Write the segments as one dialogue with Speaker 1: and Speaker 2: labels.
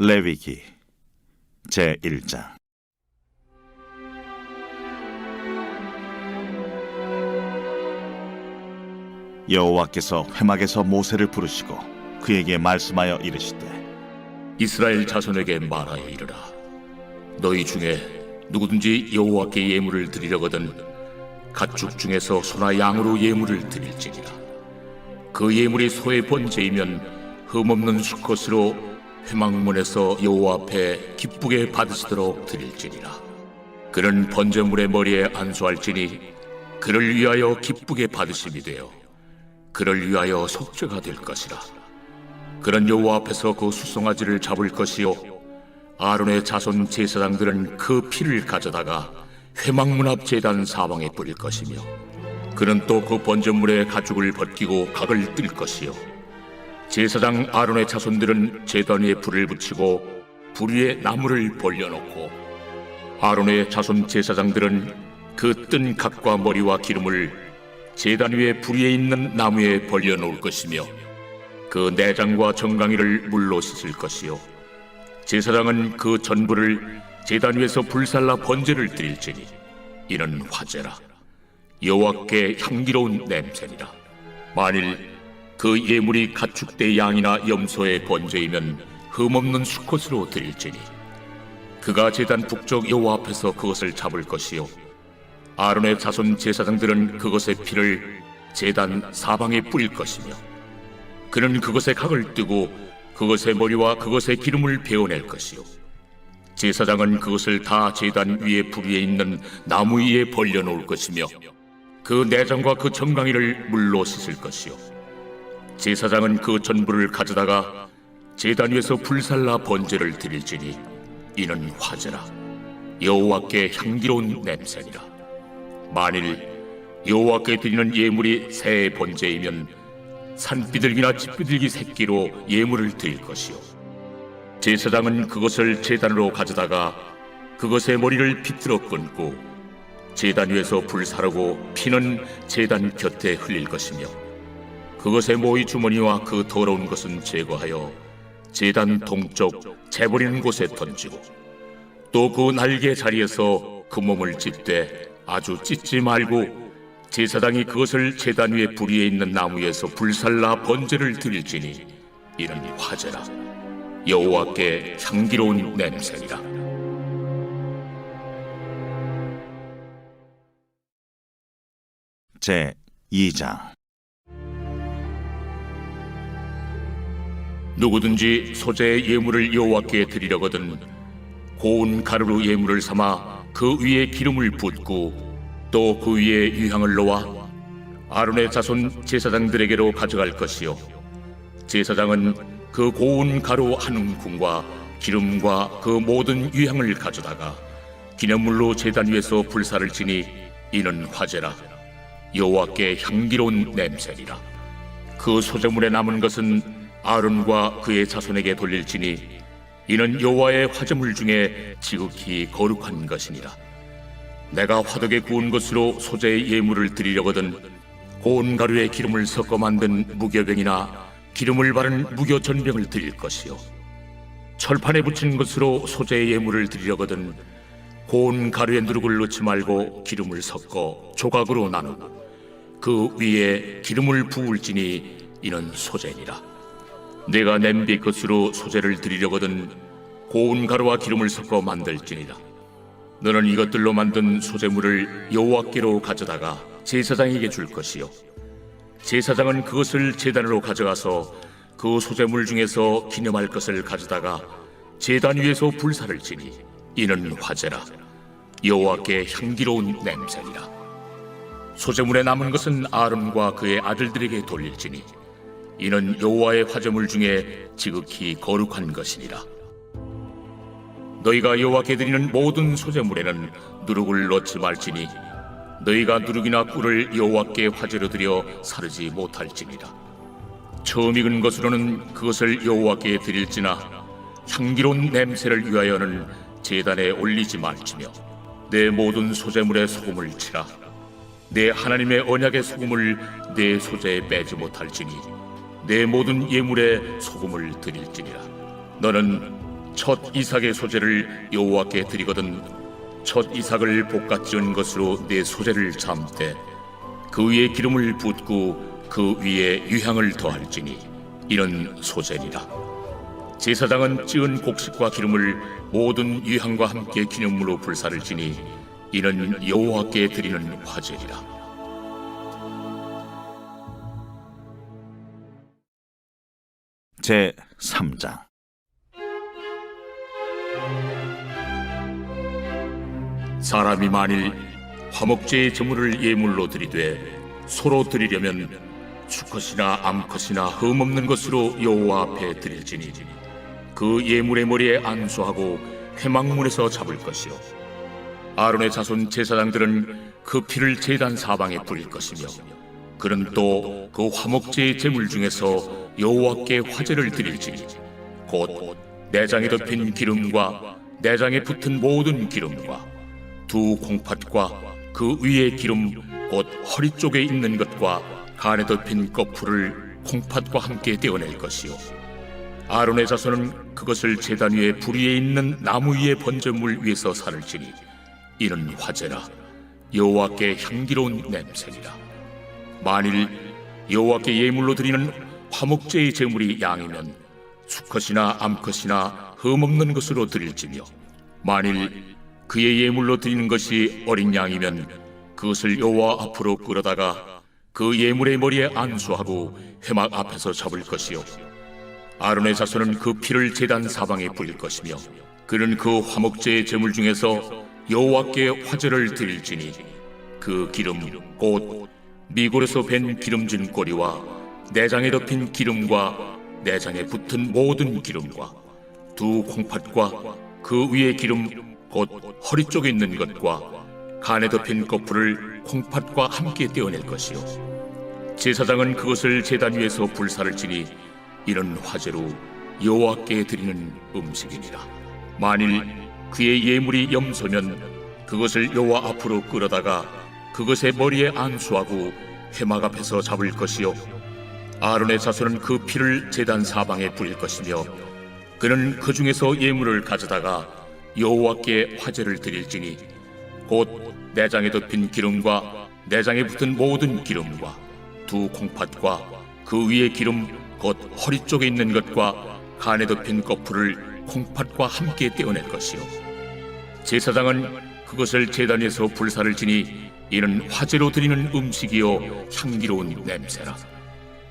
Speaker 1: 레위기 제1장. 여호와께서 회막에서 모세를 부르시고 그에게 말씀하여 이르시되,
Speaker 2: 이스라엘 자손에게 말하여 이르라. 너희 중에 누구든지 여호와께 예물을 드리려거든 가축 중에서 소나 양으로 예물을 드릴지니라. 그 예물이 소의 번제이면 흠없는 수컷으로 회막문에서 여호와 앞에 기쁘게 받으시도록 드릴지니라. 그는 번제물의 머리에 안수할지니 그를 위하여 기쁘게 받으심이 되어 그를 위하여 속죄가 될 것이라. 그는 여호와 앞에서 그 수송아지를 잡을 것이요 아론의 자손 제사장들은 그 피를 가져다가 회막문 앞 제단 사방에 뿌릴 것이며, 그는 또 그 번제물의 가죽을 벗기고 각을 뜰 것이요 제사장 아론의 자손들은 제단 위에 불을 붙이고 불 위에 나무를 벌려놓고, 아론의 자손 제사장들은 그 뜬 각과 머리와 기름을 제단 위에 불 위에 있는 나무에 벌려놓을 것이며, 그 내장과 정강이를 물로 씻을 것이요 제사장은 그 전부를 제단 위에서 불살라 번제를 드릴지니 이는 화제라. 여호와께 향기로운 냄새니라. 만일 그 예물이 가축대 양이나 염소의 번제이면 흠없는 수컷으로 드릴지니 그가 제단 북쪽 여호와 앞에서 그것을 잡을 것이요 아론의 자손 제사장들은 그것의 피를 제단 사방에 뿌릴 것이며, 그는 그것의 각을 뜨고 그것의 머리와 그것의 기름을 베어낼 것이요 제사장은 그것을 다 제단 위에 불 위에 있는 나무 위에 벌려놓을 것이며, 그 내장과 그 정강이를 물로 씻을 것이요 제사장은 그 전부를 가져다가 제단 위에서 불살라 번제를 드릴지니 이는 화제라. 여호와께 향기로운 냄새니라. 만일 여호와께 드리는 예물이 새의 번제이면 산비둘기나 집비둘기 새끼로 예물을 드릴 것이요 제사장은 그것을 제단으로 가져다가 그것의 머리를 비틀어 끊고 제단 위에서 불사르고 피는 제단 곁에 흘릴 것이며, 그것의 모이 주머니와 그 더러운 것은 제거하여 제단 동쪽 재버리는 곳에 던지고, 또 그 날개 자리에서 그 몸을 찢되 아주 찢지 말고 제사장이 그것을 제단 위에 불 위에 있는 나무 위에서 불살라 번제를 드릴지니 이는 화제라. 여호와께 향기로운 냄새니라.
Speaker 1: 제2장.
Speaker 2: 누구든지 소재의 예물을 여호와께 드리려거든 고운 가루로 예물을 삼아 그 위에 기름을 붓고 또 그 위에 유향을 놓아 아론의 자손 제사장들에게로 가져갈 것이요 제사장은 그 고운 가루 한 움큼과 기름과 그 모든 유향을 가져다가 기념물로 제단 위에서 불사를 지니 이는 화제라. 여호와께 향기로운 냄새니라. 그 소재물에 남은 것은 아론과 그의 자손에게 돌릴지니 이는 여호와의 화제물 중에 지극히 거룩한 것이니라. 내가 화덕에 구운 것으로 소재의 예물을 드리려거든 고운 가루에 기름을 섞어 만든 무교병이나 기름을 바른 무교전병을 드릴 것이요 철판에 붙인 것으로 소재의 예물을 드리려거든 고운 가루에 누룩을 넣지 말고 기름을 섞어 조각으로 나누고 그 위에 기름을 부을지니 이는 소재니라. 내가 냄비 것으로 소재를 드리려거든 고운 가루와 기름을 섞어 만들지니라. 너는 이것들로 만든 소재물을 여호와께로 가져다가 제사장에게 줄 것이요 제사장은 그것을 제단으로 가져가서 그 소재물 중에서 기념할 것을 가져다가 제단 위에서 불사를 지니 이는 화제라. 여호와께 향기로운 냄새니라. 소재물에 남은 것은 아론과 그의 아들들에게 돌릴지니 이는 여호와의 화제물 중에 지극히 거룩한 것이니라. 너희가 여호와께 드리는 모든 소재물에는 누룩을 넣지 말지니 너희가 누룩이나 꿀을 여호와께 화제로 드려 사르지 못할지니라. 처음 익은 것으로는 그것을 여호와께 드릴지나 향기로운 냄새를 위하여는 제단에 올리지 말지며, 내 모든 소재물에 소금을 치라. 내 하나님의 언약의 소금을 내 소재에 빼지 못할지니 내 모든 예물에 소금을 드릴지니라. 너는 첫 이삭의 소재를 여호와께 드리거든 첫 이삭을 볶아 지은 것으로 내 소재를 잠때 그 위에 기름을 붓고 그 위에 유향을 더할지니 이는 소재니라. 제사장은 찌은 곡식과 기름을 모든 유향과 함께 기념물로 불사를 지니 이는 여호와께 드리는 화제니라.
Speaker 1: 제 3장.
Speaker 2: 사람이 만일 화목제의 제물을 예물로 드리되 소로 드리려면 수컷이나 암컷이나 흠없는 것으로 여호와 앞에 드릴지니 그 예물의 머리에 안수하고 회막문에서 잡을 것이요 아론의 자손 제사장들은 그 피를 제단 사방에 뿌릴 것이며 그는 또 그 화목제의 제물 중에서 여호와께 화제를 드릴지니 곧 내장에 덮인 기름과 내장에 붙은 모든 기름과 두 콩팥과 그 위에 기름 곧 허리 쪽에 있는 것과 간에 덮인 거풀을 콩팥과 함께 떼어낼 것이요 아론의 자손은 그것을 제단 위에 불 위에 있는 나무 위에 번제물 위에서 살을지니 이는 화제라 여호와께 향기로운 냄새니라. 만일 여호와께 예물로 드리는 화목제의 제물이 양이면 수컷이나 암컷이나 흠없는 것으로 드릴지며 만일 그의 예물로 드리는 것이 어린 양이면 그것을 여호와 앞으로 끌어다가 그 예물의 머리에 안수하고 회막 앞에서 잡을 것이요 아론의 자손은 그 피를 제단 사방에 뿌릴 것이며 그는 그 화목제의 제물 중에서 여호와께 화제를 드릴지니 그 기름 곧 미골에서 밴 기름진 꼬리와 내장에 덮인 기름과 내장에 붙은 모든 기름과 두 콩팥과 그 위에 기름 곧 허리 쪽에 있는 것과 간에 덮인 거풀을 콩팥과 함께 떼어낼 것이요 제사장은 그것을 제단 위에서 불사를 지니 이는 화제로 여호와께 드리는 음식이니라. 만일 그의 예물이 염소면 그것을 여호와 앞으로 끌어다가 그것의 머리에 안수하고 회막 앞에서 잡을 것이요 아론의 자손은 그 피를 제단 사방에 뿌릴 것이며 그는 그 중에서 예물을 가져다가 여호와께 화제를 드릴지니 곧 내장에 덮인 기름과 내장에 붙은 모든 기름과 두 콩팥과 그 위에 기름 곧 허리 쪽에 있는 것과 간에 덮인 거풀을 콩팥과 함께 떼어낼 것이요 제사장은 그것을 제단 위에서 불사를 지니 이는 화제로 드리는 음식이요 향기로운 냄새라.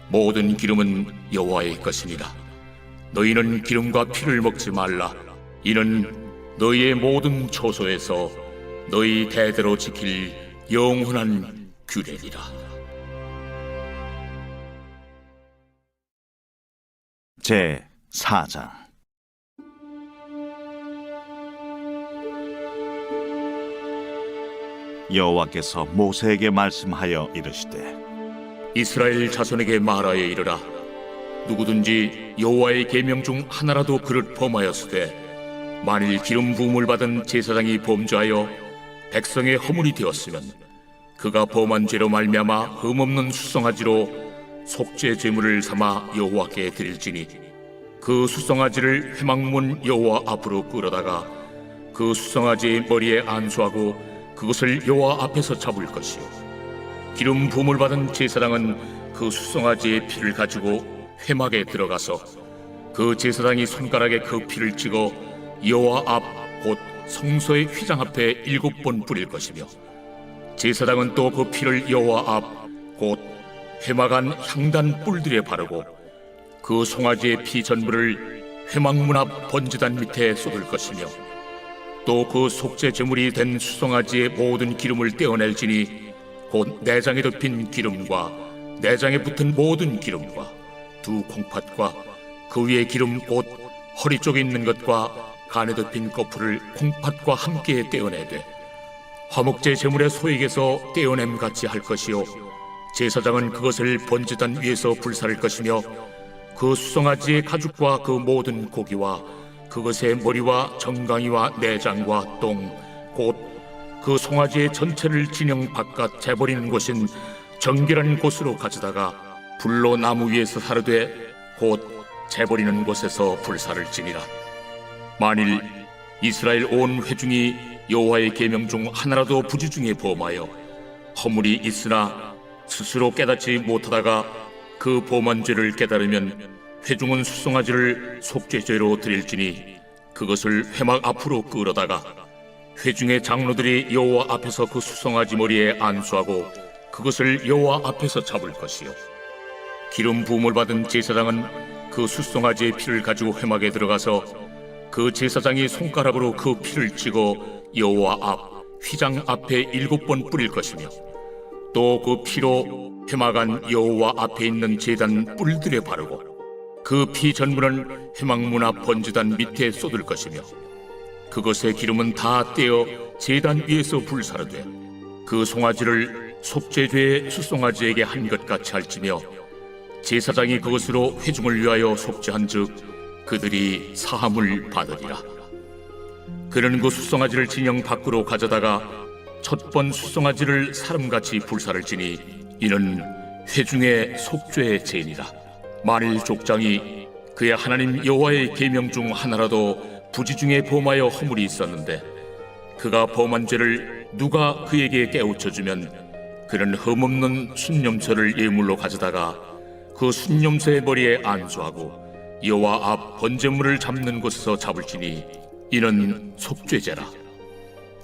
Speaker 2: 모든 기름은 여호와의 것이니라. 너희는 기름과 피를 먹지 말라. 이는 너희의 모든 초소에서 너희 대대로 지킬 영원한 규례니라.
Speaker 1: 제 4장. 여호와께서 모세에게 말씀하여 이르시되
Speaker 2: 이스라엘 자손에게 말하여 이르라. 누구든지 여호와의 계명 중 하나라도 그릇 범하였으되 만일 기름 부음을 받은 제사장이 범죄하여 백성의 허물이 되었으면 그가 범한 죄로 말미암아 흠없는 수송아지로 속죄 제물을 삼아 여호와께 드릴지니 그 수송아지를 회막문 여호와 앞으로 끌어다가 그 수송아지의 머리에 안수하고 그것을 여호와 앞에서 잡을 것이요 기름 부음을 받은 제사장은 그 수송아지의 피를 가지고 회막에 들어가서 그 제사장이 손가락에 그 피를 찍어 여호와 앞 곧 성소의 휘장 앞에 7번 뿌릴 것이며 제사장은 또 그 피를 여호와 앞 곧 회막 안 향단 뿔들에 바르고 그 송아지의 피 전부를 회막문 앞 번제단 밑에 쏟을 것이며 또 그 속죄 제물이 된 수송아지의 모든 기름을 떼어낼지니 곧 내장에 덮인 기름과 내장에 붙은 모든 기름과 두 콩팥과 그 위에 기름 곧 허리 쪽에 있는 것과 간에 덮인 거풀을 콩팥과 함께 떼어내되 화목제 제물의 소액에서 떼어냄 같이 할 것이요 제사장은 그것을 번제단 위에서 불사를 것이며 그 수송아지의 가죽과 그 모든 고기와 그것의 머리와 정강이와 내장과 똥 곧 그 송아지의 전체를 진영 바깥 재버리는 곳인 정결한 곳으로 가져다가 불로 나무 위에서 사르되 곧 재버리는 곳에서 불사를 지니라. 만일 이스라엘 온 회중이 여호와의 계명 중 하나라도 부지 중에 범하여 허물이 있으나 스스로 깨닫지 못하다가 그 범한 죄를 깨달으면 회중은 수송아지를 속죄죄로 드릴지니 그것을 회막 앞으로 끌어다가 회중의 장로들이 여호와 앞에서 그 수송아지 머리에 안수하고 그것을 여호와 앞에서 잡을 것이요 기름 부음을 받은 제사장은 그 수송아지의 피를 가지고 회막에 들어가서 그 제사장이 손가락으로 그 피를 찍어 여호와 앞 휘장 앞에 7번 뿌릴 것이며 또 그 피로 회막 안 여호와 앞에 있는 제단 뿔들에 바르고 그 피 전부는 회막 문 앞 번제단 밑에 쏟을 것이며 그것의 기름은 다 떼어 제단 위에서 불사르되 그 송아지를 속죄죄의 수송아지에게 한 것 같이 할지며 제사장이 그것으로 회중을 위하여 속죄한즉 그들이 사함을 받으리라. 그는 그 수송아지를 진영 밖으로 가져다가 첫 번 수송아지를 사람같이 불사를지니 이는 회중의 속죄의 죄니라. 만일 족장이 그의 하나님 여호와의 계명 중 하나라도 부지 중에 범하여 허물이 있었는데 그가 범한 죄를 누가 그에게 깨우쳐주면 그는 흠없는 순념소를 예물로 가져다가 그 순념소의 머리에 안수하고 여호와 앞 번제물을 잡는 곳에서 잡을지니 이는 속죄죄라.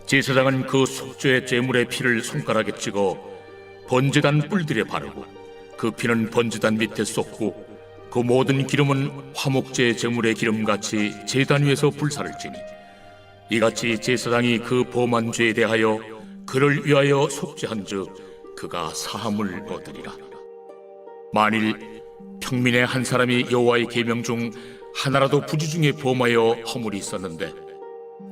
Speaker 2: 제사장은 그 속죄 제물의 피를 손가락에 찍어 번제단 뿔들에 바르고 그 피는 번제단 밑에 쏟고 그 모든 기름은 화목제 제물의 기름같이 제단 위에서 불사를지니 이같이 제사장이 그 범한 죄에 대하여 그를 위하여 속죄한즉 그가 사함을 얻으리라. 만일 평민의 한 사람이 여호와의 계명 중 하나라도 부지 중에 범하여 허물이 있었는데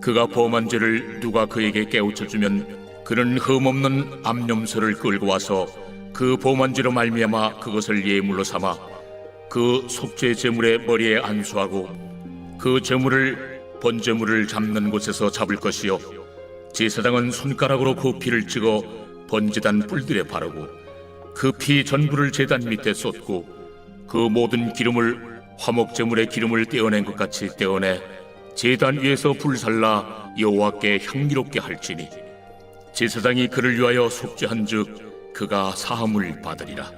Speaker 2: 그가 범한 죄를 누가 그에게 깨우쳐주면 그는 흠없는 암염소를 끌고 와서 그 범한 죄로 말미암아 그것을 예물로 삼아 그 속죄 제물의 머리에 안수하고 그 제물을 번제물을 잡는 곳에서 잡을 것이요 제사장은 손가락으로 그 피를 찍어 번제단 뿔들에 바르고 그 피 전부를 제단 밑에 쏟고 그 모든 기름을 화목제물의 기름을 떼어낸 것 같이 떼어내 제단 위에서 불살라 여호와께 향기롭게 할지니 제사장이 그를 위하여 속죄한즉 그가 사함을 받으리라.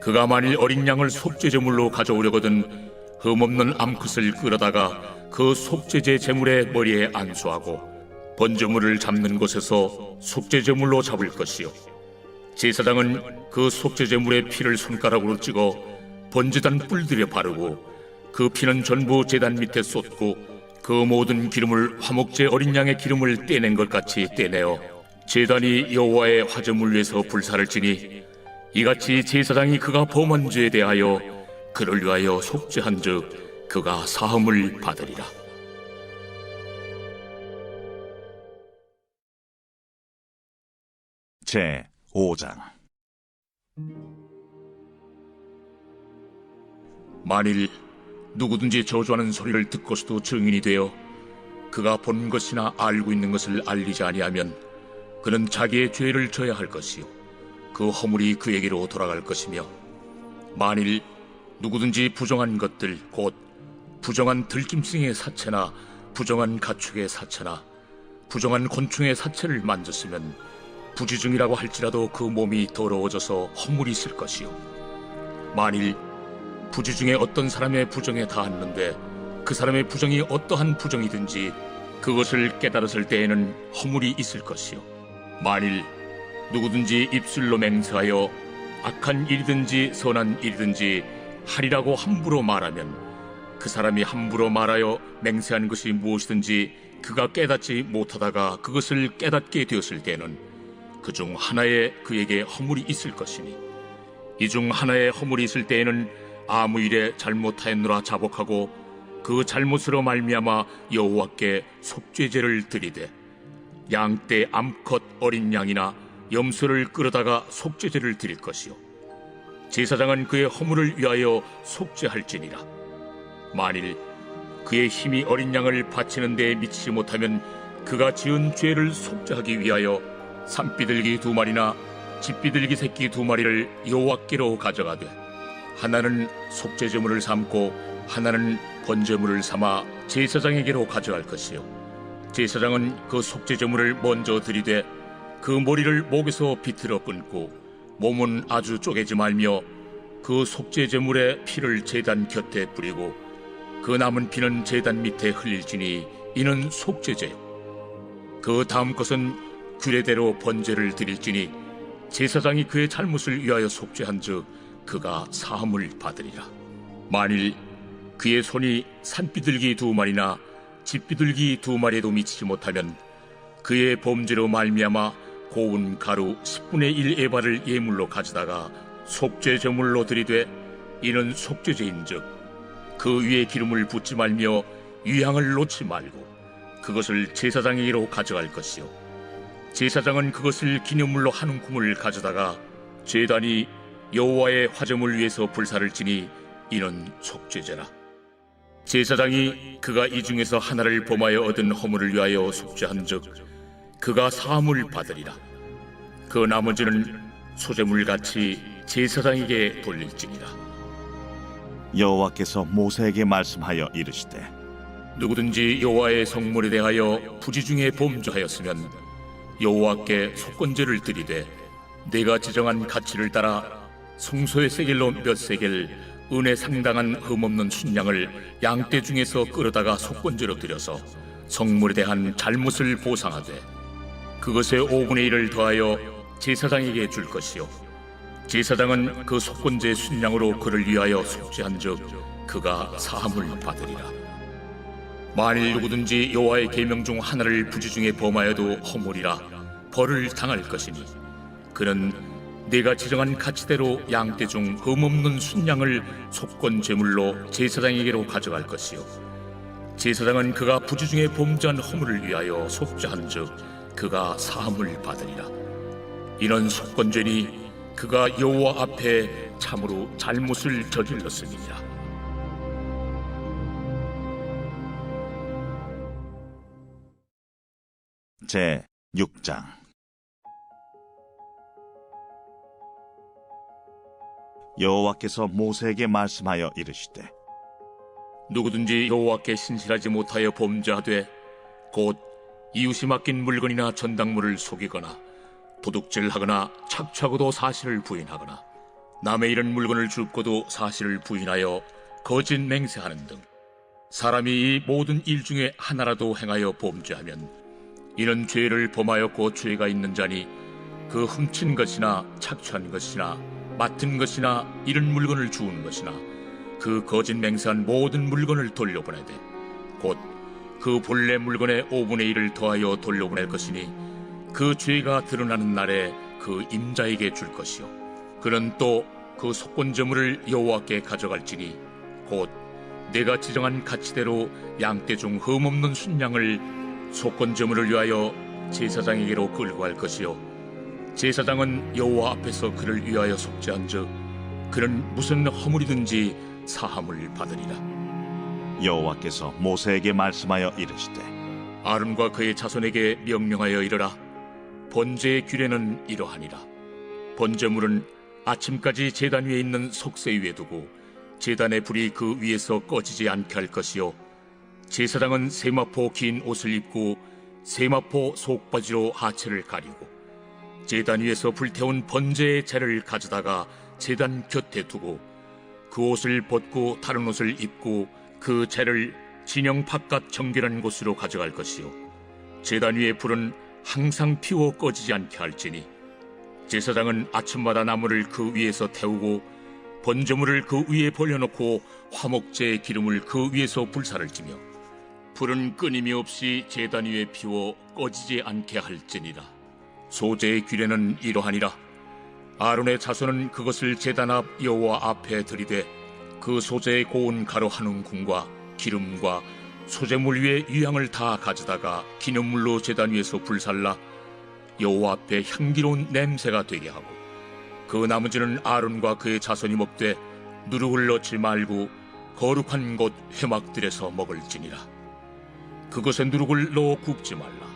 Speaker 2: 그가 만일 어린 양을 속죄제물로 가져오려거든 흠없는 암컷을 끌어다가 그 속죄제 제물의 머리에 안수하고 번제물을 잡는 곳에서 속죄제물로 잡을 것이요 제사장은 그 속죄제물의 피를 손가락으로 찍어 번제단 뿔들에 바르고 그 피는 전부 제단 밑에 쏟고 그 모든 기름을 화목제 어린 양의 기름을 떼낸 것 같이 떼내어 제단이 여호와의 화제물 위에서 불사를지니 이같이 제사장이 그가 범한 죄에 대하여 그를 위하여 속죄한즉 그가 사함을 받으리라.
Speaker 1: 제 5장.
Speaker 2: 만일 누구든지 저주하는 소리를 듣고서도 증인이 되어 그가 본 것이나 알고 있는 것을 알리지 아니하면 그는 자기의 죄를 져야 할 것이요 그 허물이 그에게로 돌아갈 것이며 만일 누구든지 부정한 것들 곧 부정한 들짐승의 사체나 부정한 가축의 사체나 부정한 곤충의 사체를 만졌으면 부지중이라고 할지라도 그 몸이 더러워져서 허물이 있을 것이요 만일 부지 중에 어떤 사람의 부정에 닿았는데 그 사람의 부정이 어떠한 부정이든지 그것을 깨달았을 때에는 허물이 있을 것이요 만일 누구든지 입술로 맹세하여 악한 일이든지 선한 일이든지 하리라고 함부로 말하면 그 사람이 함부로 말하여 맹세한 것이 무엇이든지 그가 깨닫지 못하다가 그것을 깨닫게 되었을 때는 그중 하나에 그에게 허물이 있을 것이니 이 중 하나에 허물이 있을 때에는 아무 일에 잘못하였노라 자복하고 그 잘못으로 말미암아 여호와께 속죄제를 드리되 양떼 암컷 어린 양이나 염소를 끌어다가 속죄제를 드릴 것이요 제사장은 그의 허물을 위하여 속죄할지니라. 만일 그의 힘이 어린 양을 바치는 데에 미치지 못하면 그가 지은 죄를 속죄하기 위하여 산비둘기 2마리나 집비둘기 새끼 2마리를 여호와께로 가져가되 하나는 속죄제물을 삼고 하나는 번제물을 삼아 제사장에게로 가져갈 것이요 제사장은 그 속죄제물을 먼저 들이되 그 머리를 목에서 비틀어 끊고 몸은 아주 쪼개지 말며 그 속죄제물의 피를 제단 곁에 뿌리고 그 남은 피는 제단 밑에 흘릴지니 이는 속죄제요 그 다음 것은 규례대로 번제를 드릴지니 제사장이 그의 잘못을 위하여 속죄한즉 그가 사함을 받으리라. 만일 그의 손이 산비둘기 2마리나 집비둘기 2마리에도 미치지 못하면 그의 범죄로 말미암아 고운 가루 10분의 1 에바를 예물로 가져다가 속죄제물로 드리되 이는 속죄제인즉 그 위에 기름을 붓지 말며 유향을 놓지 말고 그것을 제사장에게로 가져갈 것이요 제사장은 그것을 기념물로 한 움큼을 가져다가 제단이 여호와의 화제물 위에서 불사를 지니 이는 속죄제라. 제사장이 그가 이 중에서 하나를 범하여 얻은 허물을 위하여 속죄한즉 그가 사함을 받으리라. 그 나머지는 소제물같이 제사장에게 돌릴지니라.
Speaker 1: 여호와께서 모세에게 말씀하여 이르시되
Speaker 2: 누구든지 여호와의 성물에 대하여 부지 중에 범죄하였으면 여호와께 속건제를 드리되 내가 지정한 가치를 따라 성소의 세겔로 몇 세겔 은에 상당한 흠없는 순양을 양떼 중에서 끌어다가 속건제로 드려서 성물에 대한 잘못을 보상하되 그것의 5분의 1을 더하여 제사장에게 줄 것이요 제사장은 그 속건제 순양으로 그를 위하여 속죄한즉 그가 사함을 받으리라. 만일 누구든지 여호와의 계명 중 하나를 부지 중에 범하여도 허물이라 벌을 당할 것이니 그는 내가 지정한 가치대로 양떼 중 흠없는 순양을 속건 제물로 제사장에게로 가져갈 것이요 제사장은 그가 부지 중에 범죄한 허물을 위하여 속죄한즉 그가 사함을 받으리라. 이는 속건죄니 그가 여호와 앞에 참으로 잘못을 저질렀음이니라.
Speaker 1: 제 6장. 여호와께서 모세에게 말씀하여 이르시되
Speaker 2: 누구든지 여호와께 신실하지 못하여 범죄하되 곧 이웃이 맡긴 물건이나 전당물을 속이거나 도둑질하거나 착취하고도 사실을 부인하거나 남의 잃은 물건을 줍고도 사실을 부인하여 거짓 맹세하는 등 사람이 이 모든 일 중에 하나라도 행하여 범죄하면 이는 죄를 범하였고 죄가 있는 자니 그 훔친 것이나 착취한 것이나 맡은 것이나 잃은 물건을 주운 것이나 그 거짓 맹세한 모든 물건을 돌려보내되 곧 그 본래 물건의 5분의 1을 더하여 돌려보낼 것이니 그 죄가 드러나는 날에 그 임자에게 줄 것이요 그는 또 그 속건제물을 여호와께 가져갈지니 곧 내가 지정한 가치대로 양떼 중 흠없는 순양을 속건제물을 위하여 제사장에게로 끌고 갈 것이요 제사장은 여호와 앞에서 그를 위하여 속죄한즉 그는 무슨 허물이든지 사함을 받으리라.
Speaker 1: 여호와께서 모세에게 말씀하여 이르시되
Speaker 2: 아론과 그의 자손에게 명령하여 이르라. 번제의 규례는 이러하니라. 번제물은 아침까지 제단 위에 있는 속세 위에 두고 제단의 불이 그 위에서 꺼지지 않게 할 것이요 제사장은 세마포 긴 옷을 입고 세마포 속바지로 하체를 가리고 제단 위에서 불태운 번제의 재를 가져다가 제단 곁에 두고 그 옷을 벗고 다른 옷을 입고 그 재를 진영 바깥 정결한 곳으로 가져갈 것이요 제단 위의 불은 항상 피워 꺼지지 않게 할지니 제사장은 아침마다 나무를 그 위에서 태우고 번제물을 그 위에 벌려놓고 화목제의 기름을 그 위에서 불사를 지며 불은 끊임이 없이 제단 위에 피워 꺼지지 않게 할지니라. 소제의 규례는 이러하니라. 아론의 자손은 그것을 제단 앞 여호와 앞에 들이되 그 소제의 고운 가루 한 움큼과 기름과 소제물 위에 유향을 다 가져다가 기념물로 제단 위에서 불살라 여호와 앞에 향기로운 냄새가 되게 하고 그 나머지는 아론과 그의 자손이 먹되 누룩을 넣지 말고 거룩한 곳 회막들에서 먹을지니라. 그것에 누룩을 넣어 굽지 말라.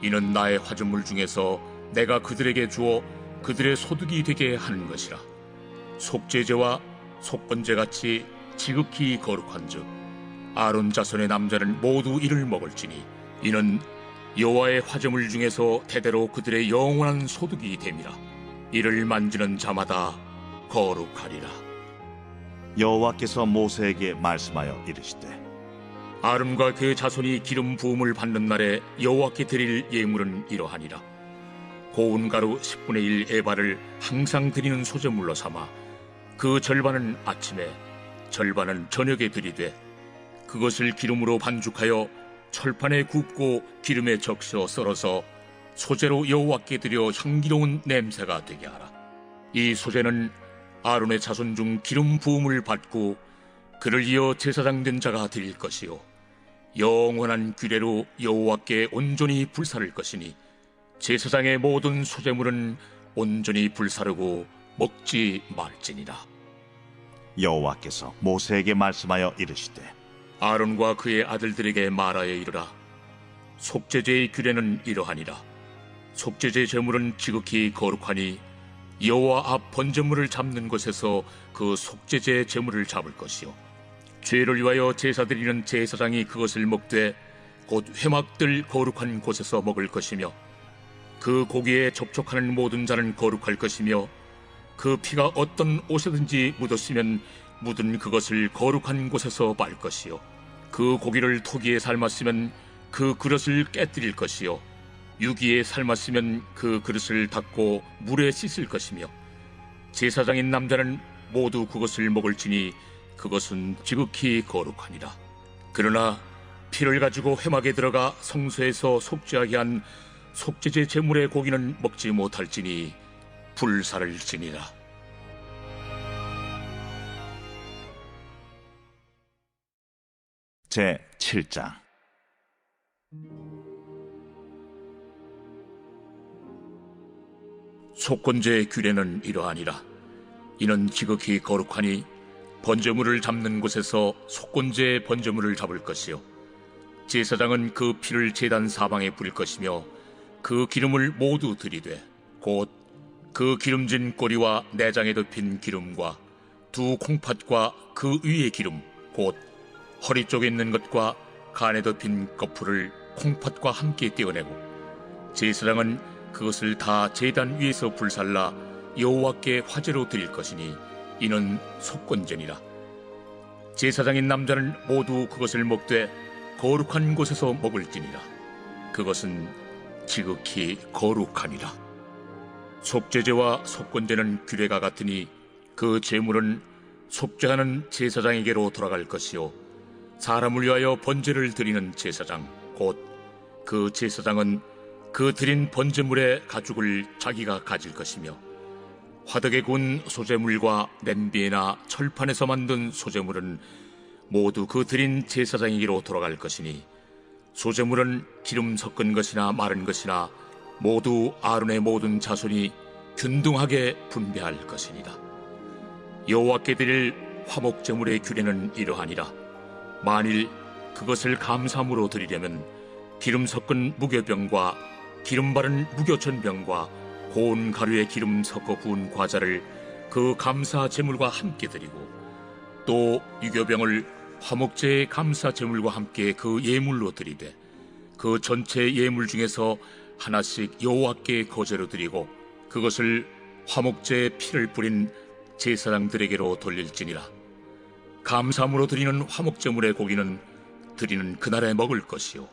Speaker 2: 이는 나의 화제물 중에서 내가 그들에게 주어 그들의 소득이 되게 하는 것이라. 속죄제와 속건제같이 지극히 거룩한즉 아론 자손의 남자는 모두 이를 먹을지니 이는 여호와의 화제물 중에서 대대로 그들의 영원한 소득이 됨이라. 이를 만지는 자마다 거룩하리라.
Speaker 1: 여호와께서 모세에게 말씀하여 이르시되
Speaker 2: 아론과 그의 자손이 기름 부음을 받는 날에 여호와께 드릴 예물은 이러하니라. 고운 가루 10분의 1 에바를 항상 드리는 소제물로 삼아 그 절반은 아침에 절반은 저녁에 드리되 그것을 기름으로 반죽하여 철판에 굽고 기름에 적셔 썰어서 소제로 여호와께 드려 향기로운 냄새가 되게 하라. 이 소제는 아론의 자손 중 기름 부음을 받고 그를 이어 제사장 된 자가 드릴 것이요 영원한 규례로 여호와께 온전히 불사를 것이니 제사장의 모든 소제물은 온전히 불사르고 먹지 말지니라.
Speaker 1: 여호와께서 모세에게 말씀하여 이르시되
Speaker 2: 아론과 그의 아들들에게 말하여 이르라. 속죄제의 규례는 이러하니라. 속죄제 제물은 지극히 거룩하니 여호와 앞 번제물을 잡는 곳에서 그 속죄제 제물을 잡을 것이요 죄를 위하여 제사 드리는 제사장이 그것을 먹되 곧 회막들 거룩한 곳에서 먹을 것이며 그 고기에 접촉하는 모든 자는 거룩할 것이며 그 피가 어떤 옷에든지 묻었으면 묻은 그것을 거룩한 곳에서 말 것이요 그 고기를 토기에 삶았으면 그 그릇을 깨뜨릴 것이요 유기에 삶았으면 그 그릇을 닦고 물에 씻을 것이며 제사장인 남자는 모두 그것을 먹을지니 그것은 지극히 거룩하니라. 그러나 피를 가지고 회막에 들어가 성소에서 속죄하게 한 속죄제 제물의 고기는 먹지 못할지니 불사를 지니라.
Speaker 1: 제 7장
Speaker 2: 속건제의 규례는 이러하니라. 이는 지극히 거룩하니 번제물을 잡는 곳에서 속건제의 번제물을 잡을 것이요 제사장은 그 피를 제단 사방에 뿌릴 것이며 그 기름을 모두 들이되 곧 그 기름진 꼬리와 내장에 덮인 기름과 두 콩팥과 그 위의 기름 곧 허리 쪽에 있는 것과 간에 덮인 거풀을 콩팥과 함께 떼어내고 제사장은 그것을 다 제단 위에서 불살라 여호와께 화제로 드릴 것이니 이는 속건제니라. 제사장인 남자는 모두 그것을 먹되 거룩한 곳에서 먹을지니라. 그것은 지극히 거룩하니라. 속죄제와 속건제는 규례가 같으니 그 제물은 속죄하는 제사장에게로 돌아갈 것이요 사람을 위하여 번제를 드리는 제사장 곧 그 제사장은 그 드린 번제물의 가죽을 자기가 가질 것이며 화덕에 구운 소제물과 냄비나 철판에서 만든 소제물은 모두 그 드린 제사장에게로 돌아갈 것이니 소제물은 기름 섞은 것이나 마른 것이나 모두 아론의 모든 자손이 균등하게 분배할 것이니라. 여호와께 드릴 화목제물의 규례는 이러하니라. 만일 그것을 감사함으로 드리려면 기름 섞은 무교병과 기름 바른 무교전병과 고운 가루에 기름 섞어 구운 과자를 그 감사 제물과 함께 드리고 또 유교병을 화목제의 감사 제물과 함께 그 예물로 드리되 그 전체 예물 중에서 하나씩 여호와께 거제로 드리고 그것을 화목제의 피를 뿌린 제사장들에게로 돌릴지니라. 감사함으로 드리는 화목제물의 고기는 드리는 그날에 먹을 것이요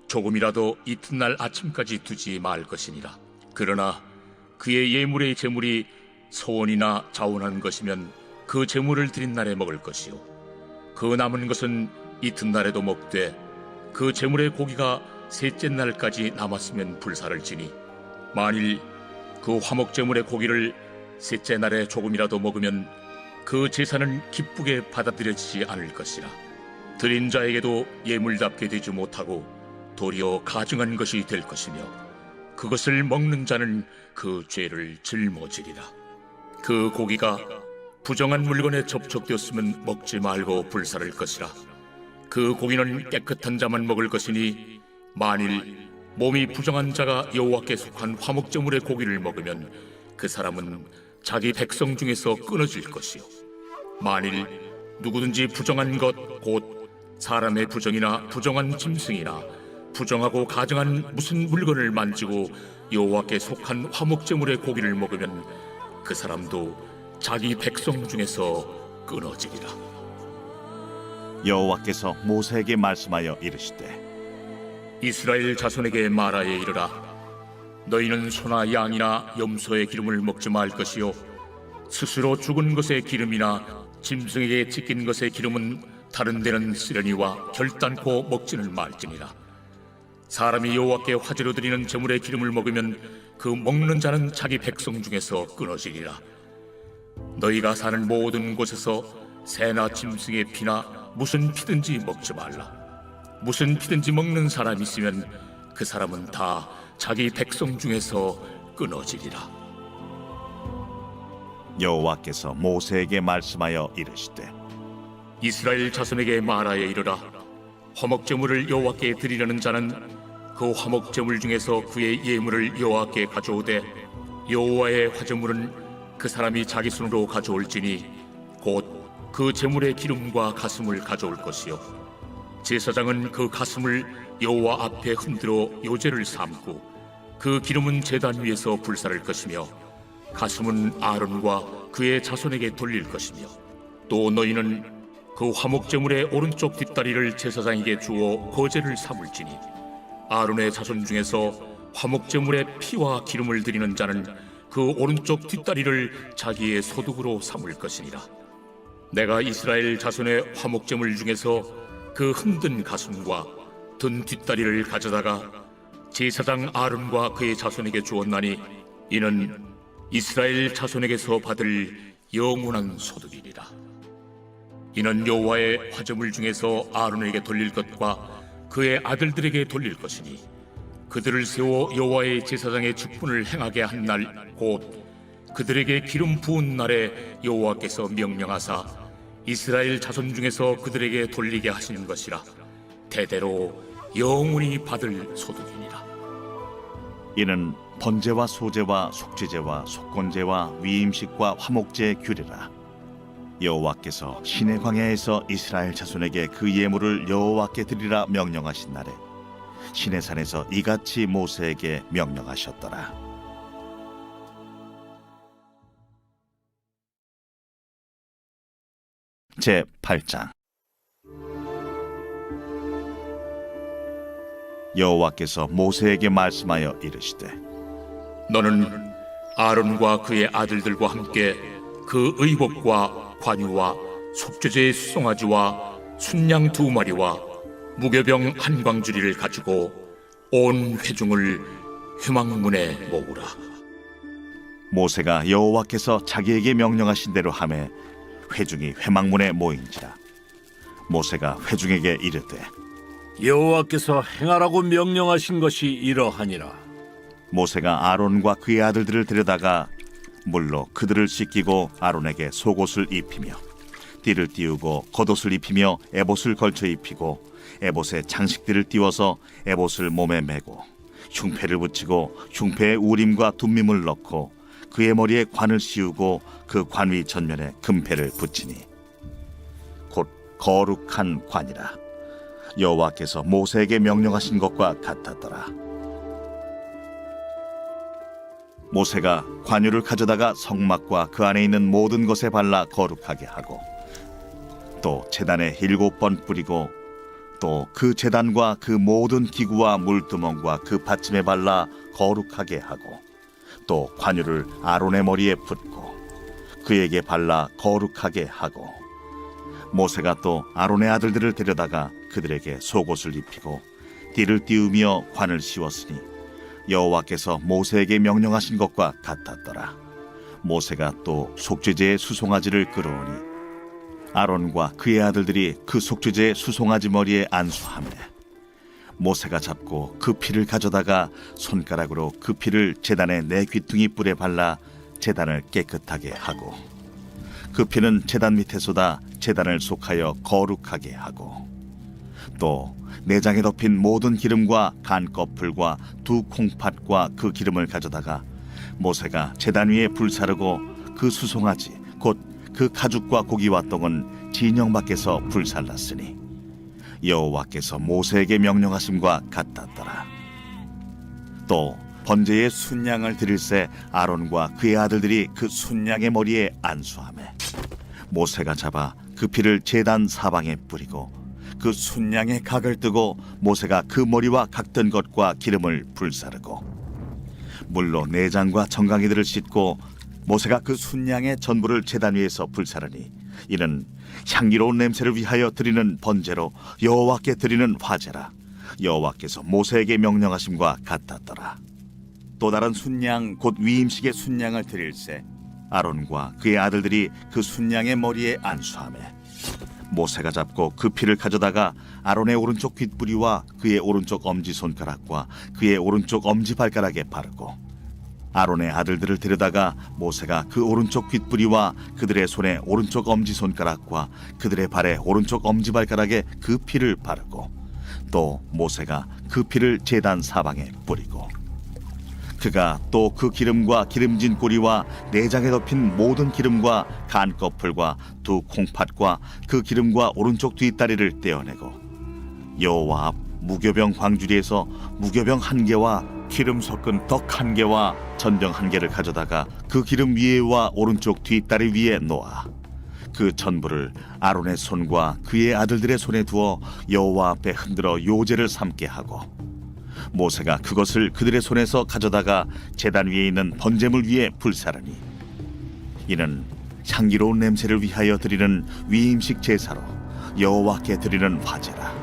Speaker 2: 조금이라도 이튿날 아침까지 두지 말 것이니라. 그러나 그의 예물의 제물이 소원이나 자원한 것이면 그 제물을 드린 날에 먹을 것이요 그 남은 것은 이튿날에도 먹되 그 제물의 고기가 셋째 날까지 남았으면 불사를 지니 만일 그 화목제물의 고기를 셋째 날에 조금이라도 먹으면 그 제사는 기쁘게 받아들여지지 않을 것이라. 드린 자에게도 예물답게 되지 못하고 도리어 가증한 것이 될 것이며 그것을 먹는 자는 그 죄를 짊어지리라. 그 고기가 부정한 물건에 접촉되었으면 먹지 말고 불사를 것이라. 그 고기는 깨끗한 자만 먹을 것이니 만일 몸이 부정한 자가 여호와께 속한 화목제물의 고기를 먹으면 그 사람은 자기 백성 중에서 끊어질 것이요 만일 누구든지 부정한 것 곧 사람의 부정이나 부정한 짐승이나 부정하고 가증한 무슨 물건을 만지고 여호와께 속한 화목제물의 고기를 먹으면 그 사람도 자기 백성 중에서 끊어지리라.
Speaker 1: 여호와께서 모세에게 말씀하여 이르시되
Speaker 2: 이스라엘 자손에게 말하여 이르라. 너희는 소나 양이나 염소의 기름을 먹지 말 것이요 스스로 죽은 것의 기름이나 짐승에게 찢긴 것의 기름은 다른 데는 쓰려니와 결단코 먹지는 말지니라. 사람이 여호와께 화제로 드리는 제물의 기름을 먹으면 그 먹는 자는 자기 백성 중에서 끊어지리라. 너희가 사는 모든 곳에서 새나 짐승의 피나 무슨 피든지 먹지 말라. 무슨 피든지 먹는 사람이 있으면 그 사람은 다 자기 백성 중에서 끊어지리라.
Speaker 1: 여호와께서 모세에게 말씀하여 이르시되
Speaker 2: 이스라엘 자손에게 말하여 이르라. 화목제물을 여호와께 드리려는 자는 그 화목제물 중에서 그의 예물을 여호와께 가져오되 여호와의 화제물은 그 사람이 자기 손으로 가져올지니 곧 그 제물의 기름과 가슴을 가져올 것이요 제사장은 그 가슴을 여호와 앞에 흔들어 요제를 삼고 그 기름은 제단 위에서 불사를 것이며 가슴은 아론과 그의 자손에게 돌릴 것이며 또 너희는 그 화목제물의 오른쪽 뒷다리를 제사장에게 주어 거제를 삼을지니 아론의 자손 중에서 화목제물의 피와 기름을 드리는 자는 그 오른쪽 뒷다리를 자기의 소득으로 삼을 것이니라. 내가 이스라엘 자손의 화목제물 중에서 그 흔든 가슴과 든 뒷다리를 가져다가 제사장 아론과 그의 자손에게 주었나니 이는 이스라엘 자손에게서 받을 영원한 소득이니라. 이는 여호와의 화제물 중에서 아론에게 돌릴 것과 그의 아들들에게 돌릴 것이니 그들을 세워 여호와의 제사장의 직분을 행하게 한 날 곧 그들에게 기름 부은 날에 여호와께서 명령하사 이스라엘 자손 중에서 그들에게 돌리게 하시는 것이라. 대대로 영원히 받을 소득이니라.
Speaker 1: 이는 번제와 소제와 속죄제와 속건제와 위임식과 화목제의 규례라. 여호와께서 시내 광야에서 이스라엘 자손에게 그 예물을 여호와께 드리라 명령하신 날에 시내산에서 이같이 모세에게 명령하셨더라. 제 8장. 여호와께서 모세에게 말씀하여 이르시되
Speaker 2: 너는 아론과 그의 아들들과 함께 그 의복과 관유와 속죄제의 수송아지와 순양 2마리와 무교병 한 광주리를 가지고 온 회중을 회막문에 모으라.
Speaker 1: 모세가 여호와께서 자기에게 명령하신 대로 하매 회중이 회막문에 모인지라. 모세가 회중에게 이르되
Speaker 3: 여호와께서 행하라고 명령하신 것이 이러하니라.
Speaker 1: 모세가 아론과 그의 아들들을 데려다가 물로 그들을 씻기고 아론에게 속옷을 입히며 띠를 띄우고 겉옷을 입히며 에봇을 걸쳐 입히고 에봇에 장식들을 띄워서 에봇을 몸에 메고 흉패를 붙이고 흉패에 우림과 둠밈을 넣고 그의 머리에 관을 씌우고 그 관 위 전면에 금패를 붙이니 곧 거룩한 관이라. 여호와께서 모세에게 명령하신 것과 같았더라. 모세가 관유를 가져다가 성막과 그 안에 있는 모든 것에 발라 거룩하게 하고 또 제단에 7번 뿌리고 또 그 제단과 그 모든 기구와 물두멍과 그 받침에 발라 거룩하게 하고 또 관유를 아론의 머리에 붓고 그에게 발라 거룩하게 하고 모세가 또 아론의 아들들을 데려다가 그들에게 속옷을 입히고 띠를 띄우며 관을 씌웠으니 여호와께서 모세에게 명령하신 것과 같았더라. 모세가 또 속죄제의 수송아지를 끌어오니 아론과 그의 아들들이 그 속죄제의 수송아지 머리에 안수하매 모세가 잡고 그 피를 가져다가 손가락으로 그 피를 제단의 네 귀퉁이 뿔에 발라 제단을 깨끗하게 하고 그 피는 제단 밑에 쏟아 제단을 속하여 거룩하게 하고 또 내장에 덮인 모든 기름과 간꺼풀과 두 콩팥과 그 기름을 가져다가 모세가 제단 위에 불사르고 그 수송아지 곧 그 가죽과 고기와 똥은 진영 밖에서 불살랐으니 여호와께서 모세에게 명령하심과 같았더라. 또 번제의 순양을 드릴새 아론과 그의 아들들이 그 순양의 머리에 안수하매 모세가 잡아 그 피를 제단 사방에 뿌리고 그 순양의 각을 뜨고 모세가 그 머리와 각든 것과 기름을 불사르고 물로 내장과 정강이들을 씻고 모세가 그 순양의 전부를 제단 위에서 불사르니 이는 향기로운 냄새를 위하여 드리는 번제로 여호와께 드리는 화제라. 여호와께서 모세에게 명령하심과 같았더라. 또 다른 순양 곧 위임식의 순양을 드릴새 아론과 그의 아들들이 그 순양의 머리에 안수하매 모세가 잡고 그 피를 가져다가 아론의 오른쪽 귓부리와 그의 오른쪽 엄지손가락과 그의 오른쪽 엄지발가락에 바르고 아론의 아들들을 데려다가 모세가 그 오른쪽 귓부리와 그들의 손에 오른쪽 엄지손가락과 그들의 발에 오른쪽 엄지발가락에 그 피를 바르고 또 모세가 그 피를 제단 사방에 뿌리고 그가 또 그 기름과 기름진 꼬리와 내장에 덮인 모든 기름과 간꺼풀과 두 콩팥과 그 기름과 오른쪽 뒷다리를 떼어내고 여호와 앞 무교병 광주리에서 무교병 1개와 기름 섞은 떡 1개와 전병 1개를 가져다가 그 기름 위에와 오른쪽 뒷다리 위에 놓아 그 전부를 아론의 손과 그의 아들들의 손에 두어 여호와 앞에 흔들어 요제를 삼게 하고 모세가 그것을 그들의 손에서 가져다가 제단 위에 있는 번제물 위에 불사르니 이는 향기로운 냄새를 위하여 드리는 위임식 제사로 여호와께 드리는 화제라.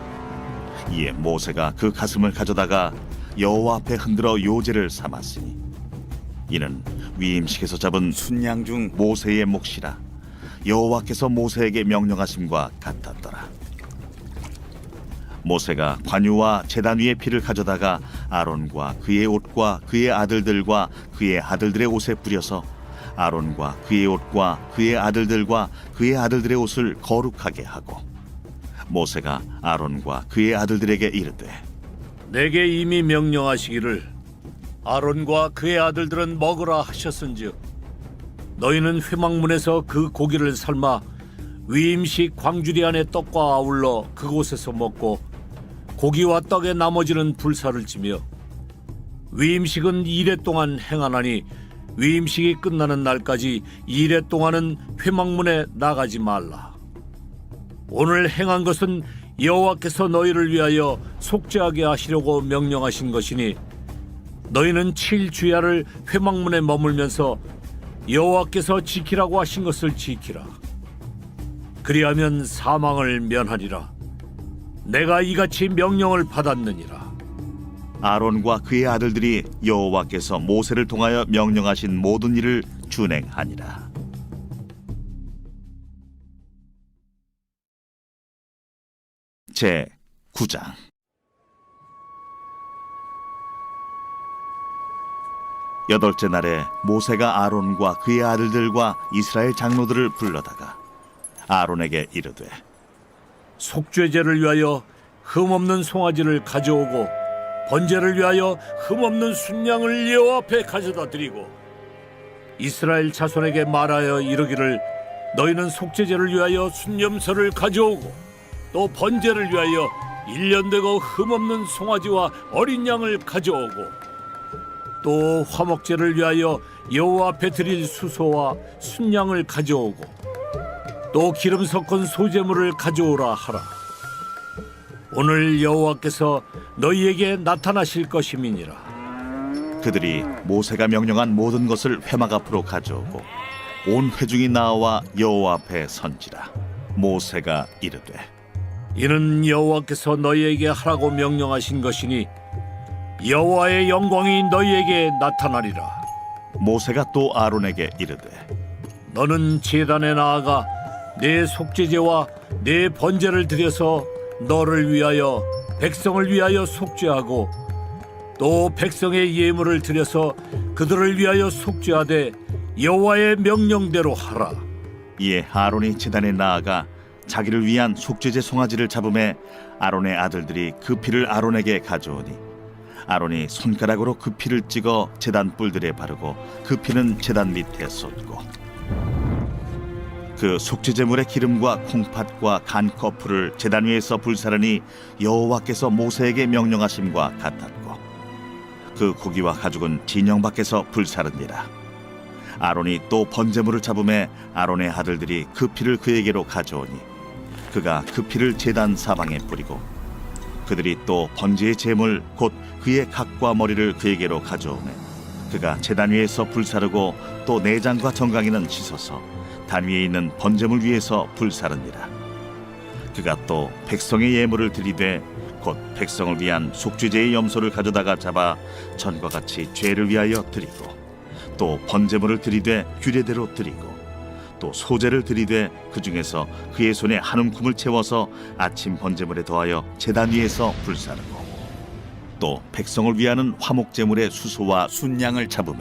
Speaker 1: 이에 모세가 그 가슴을 가져다가 여호와 앞에 흔들어 요제를 삼았으니 이는 위임식에서 잡은 순양 중 모세의 몫이라. 여호와께서 모세에게 명령하심과 같았더라. 모세가 관유와 제단 위의 피를 가져다가 아론과 그의 옷과 그의 아들들과 그의 아들들의 옷에 뿌려서 아론과 그의 옷과 그의 아들들과 그의 아들들의 옷을 거룩하게 하고 모세가 아론과 그의 아들들에게 이르되
Speaker 3: 내게 이미 명령하시기를 아론과 그의 아들들은 먹으라 하셨은즉 너희는 회막문에서 그 고기를 삶아 위임식 광주리 안에 떡과 아울러 그곳에서 먹고 고기와 떡의 나머지는 불사를 지며 위임식은 2례 동안 행하나니 위임식이 끝나는 날까지 2례 동안은 회막문에 나가지 말라. 오늘 행한 것은 여호와께서 너희를 위하여 속죄하게 하시려고 명령하신 것이니 너희는 7주야를 회막문에 머물면서 여호와께서 지키라고 하신 것을 지키라. 그리하면 사망을 면하리라. 내가 이같이 명령을 받았느니라.
Speaker 1: 아론과 그의 아들들이 여호와께서 모세를 통하여 명령하신 모든 일을 준행하니라. 제 9장. 여덟째 날에 모세가 아론과 그의 아들들과 이스라엘 장로들을 불러다가 아론에게 이르되
Speaker 3: 속죄제를 위하여 흠없는 송아지를 가져오고 번제를 위하여 흠없는 순양을 여호와 앞에 가져다 드리고 이스라엘 자손에게 말하여 이르기를 너희는 속죄제를 위하여 순염소를 가져오고 또 번제를 위하여 1년 되고 흠없는 송아지와 어린 양을 가져오고 또 화목제를 위하여 여호와 앞에 드릴 수소와 순양을 가져오고 또 기름 섞은 소제물을 가져오라 하라. 오늘 여호와께서 너희에게 나타나실 것임이니라.
Speaker 1: 그들이 모세가 명령한 모든 것을 회막 앞으로 가져오고 온 회중이 나와 여호와 앞에 선지라. 모세가 이르되
Speaker 3: 이는 여호와께서 너희에게 하라고 명령하신 것이니 여호와의 영광이 너희에게 나타나리라.
Speaker 1: 모세가 또 아론에게 이르되
Speaker 3: 너는 제단에 나아가 내 속죄제와 내 번제를 드려서 너를 위하여 백성을 위하여 속죄하고 또 백성의 예물을 드려서 그들을 위하여 속죄하되 여호와의 명령대로 하라.
Speaker 1: 이에 아론이 제단에 나아가 자기를 위한 속죄제 송아지를 잡음에 아론의 아들들이 그 피를 아론에게 가져오니 아론이 손가락으로 그 피를 찍어 제단 뿔들에 바르고 그 피는 제단 밑에 쏟고 그 속죄제물의 기름과 콩팥과 간 거풀을 제단 위에서 불사르니 여호와께서 모세에게 명령하심과 같았고 그 고기와 가죽은 진영 밖에서 불사르니라. 아론이 또 번제물을 잡음에 아론의 아들들이 그 피를 그에게로 가져오니 그가 그 피를 제단 사방에 뿌리고 그들이 또 번제의 제물 곧 그의 각과 머리를 그에게로 가져오매 그가 제단 위에서 불사르고 또 내장과 정강이는 씻어서 단 위에 있는 번제물 위에서 불사르니라. 그가 또 백성의 예물을 드리되 곧 백성을 위한 속죄제의 염소를 가져다가 잡아 전과 같이 죄를 위하여 드리고 또 번제물을 드리되 규례대로 드리고 또 소제를 드리되 그 중에서 그의 손에 한 움큼을 채워서 아침 번제물에 더하여 제단 위에서 불사르고 또 백성을 위하는 화목제물의 수소와 순양을 잡음에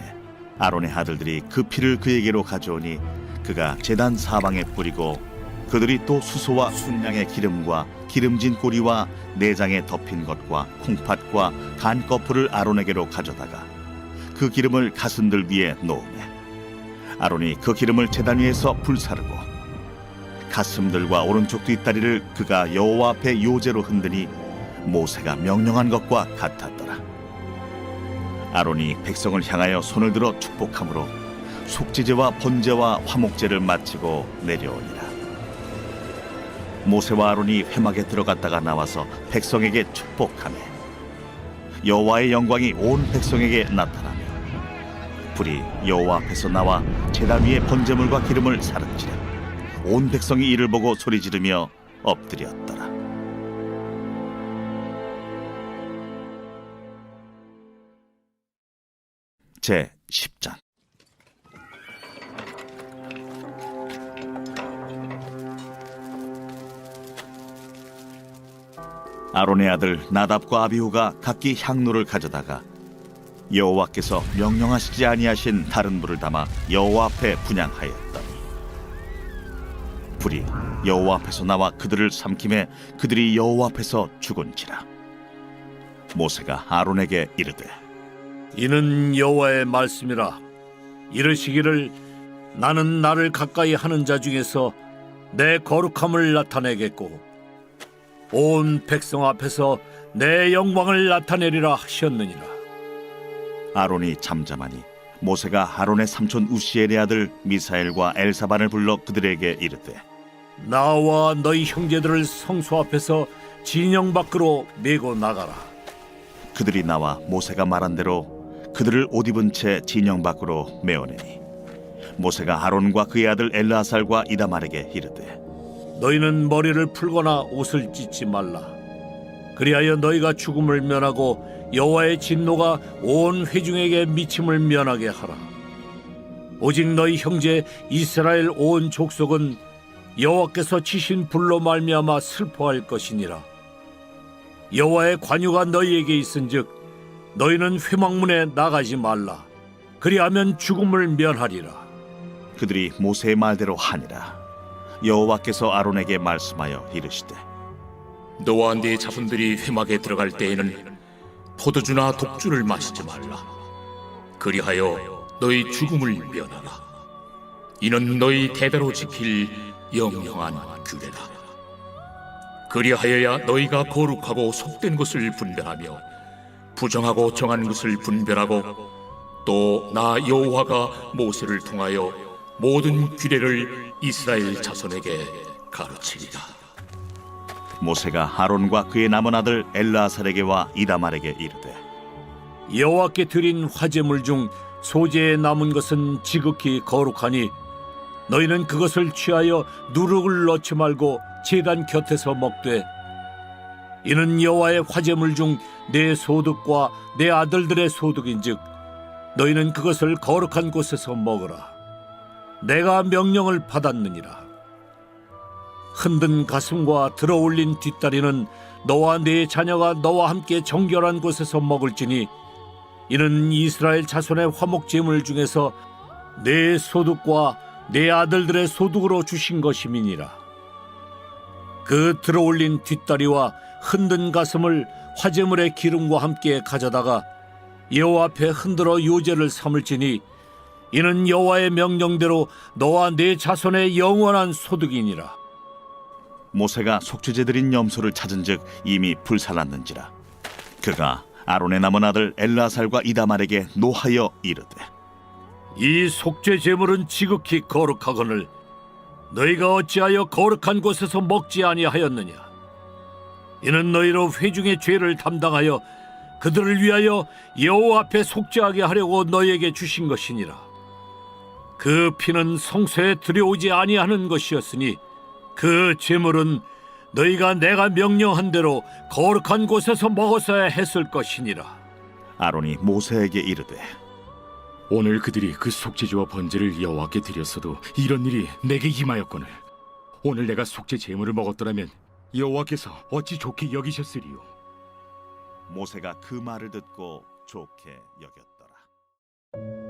Speaker 1: 아론의 아들들이 그 피를 그에게로 가져오니 그가 제단 사방에 뿌리고 그들이 또 수소와 순양의 기름과 기름진 꼬리와 내장에 덮인 것과 콩팥과 간 거풀을 아론에게로 가져다가 그 기름을 가슴들 위에 놓으매 아론이 그 기름을 제단 위에서 불사르고 가슴들과 오른쪽 뒷다리를 그가 여호와 앞에 요제로 흔드니 모세가 명령한 것과 같았더라. 아론이 백성을 향하여 손을 들어 축복함으로 속죄제와 번제와 화목제를 마치고 내려오니라. 모세와 아론이 회막에 들어갔다가 나와서 백성에게 축복하며 여호와의 영광이 온 백성에게 나타나며 불이 여호와 앞에서 나와 제단 위에 번제물과 기름을 사른지라. 온 백성이 이를 보고 소리 지르며 엎드렸더라. 제 10장. 아론의 아들 나답과 아비후가 각기 향로를 가져다가 여호와께서 명령하시지 아니하신 다른 불을 담아 여호와 앞에 분향하였더니 불이 여호와 앞에서 나와 그들을 삼킴에 그들이 여호와 앞에서 죽은지라. 모세가 아론에게 이르되
Speaker 3: 이는 여호와의 말씀이라. 이르시기를 나는 나를 가까이 하는 자 중에서 내 거룩함을 나타내겠고 온 백성 앞에서 내 영광을 나타내리라 하셨느니라.
Speaker 1: 아론이 잠잠하니 모세가 아론의 삼촌 우시엘의 아들 미사엘과 엘사반을 불러 그들에게 이르되
Speaker 3: 나와 너희 형제들을 성소 앞에서 진영 밖으로 메고 나가라.
Speaker 1: 그들이 나와 모세가 말한 대로 그들을 옷 입은 채 진영 밖으로 메어내니 모세가 아론과 그의 아들 엘르아살과 이다말에게 이르되
Speaker 3: 너희는 머리를 풀거나 옷을 찢지 말라. 그리하여 너희가 죽음을 면하고 여호와의 진노가 온 회중에게 미침을 면하게 하라. 오직 너희 형제 이스라엘 온 족속은 여호와께서 치신 불로 말미암아 슬퍼할 것이니라. 여호와의 관유가 너희에게 있은즉 너희는 회막문에 나가지 말라. 그리하면 죽음을 면하리라.
Speaker 1: 그들이 모세의 말대로 하니라. 여호와께서 아론에게 말씀하여 이르시되
Speaker 2: 너와 네 자손들이 회막에 들어갈 때에는 포도주나 독주를 마시지 말라. 그리하여 너희 죽음을 면하라. 이는 너희 대대로 지킬 영영한 규례라. 그리하여야 너희가 거룩하고 속된 것을 분별하며 부정하고 정한 것을 분별하고 또 나 여호와가 모세를 통하여 모든 규례를 이스라엘 자손에게 가르치리라.
Speaker 1: 모세가 아론과 그의 남은 아들 엘르아살에게와 이다말에게 이르되
Speaker 3: 여호와께 드린 화제물 중 소재에 남은 것은 지극히 거룩하니 너희는 그것을 취하여 누룩을 넣지 말고 제단 곁에서 먹되 이는 여호와의 화제물 중 내 소득과 내 아들들의 소득인즉 너희는 그것을 거룩한 곳에서 먹으라. 내가 명령을 받았느니라. 흔든 가슴과 들어올린 뒷다리는 너와 네 자녀가 너와 함께 정결한 곳에서 먹을지니 이는 이스라엘 자손의 화목제물 중에서 내 소득과 내 아들들의 소득으로 주신 것임이니라. 그 들어올린 뒷다리와 흔든 가슴을 화제물의 기름과 함께 가져다가 여호와 앞에 흔들어 요제를 삼을지니 이는 여호와의 명령대로 너와 네 자손의 영원한 소득이니라.
Speaker 1: 모세가 속죄제 드린 염소를 찾은즉 이미 불살랐는지라. 그가 아론의 남은 아들 엘르아살과 이다말에게 노하여 이르되,
Speaker 3: 이 속죄 제물은 지극히 거룩하거늘 너희가 어찌하여 거룩한 곳에서 먹지 아니하였느냐? 이는 너희로 회중의 죄를 담당하여 그들을 위하여 여호와 앞에 속죄하게 하려고 너희에게 주신 것이니라. 그 피는 성소에 들여오지 아니하는 것이었으니 그 제물은 너희가 내가 명령한 대로 거룩한 곳에서 먹었어야 했을 것이니라.
Speaker 1: 아론이 모세에게 이르되,
Speaker 4: 오늘 그들이 그 속죄제와 번제를 여호와께 드렸어도 이런 일이 내게 임하였거늘 오늘 내가 속죄 제물을 먹었더라면 여호와께서 어찌 좋게 여기셨으리요.
Speaker 1: 모세가 그 말을 듣고 좋게 여겼더라.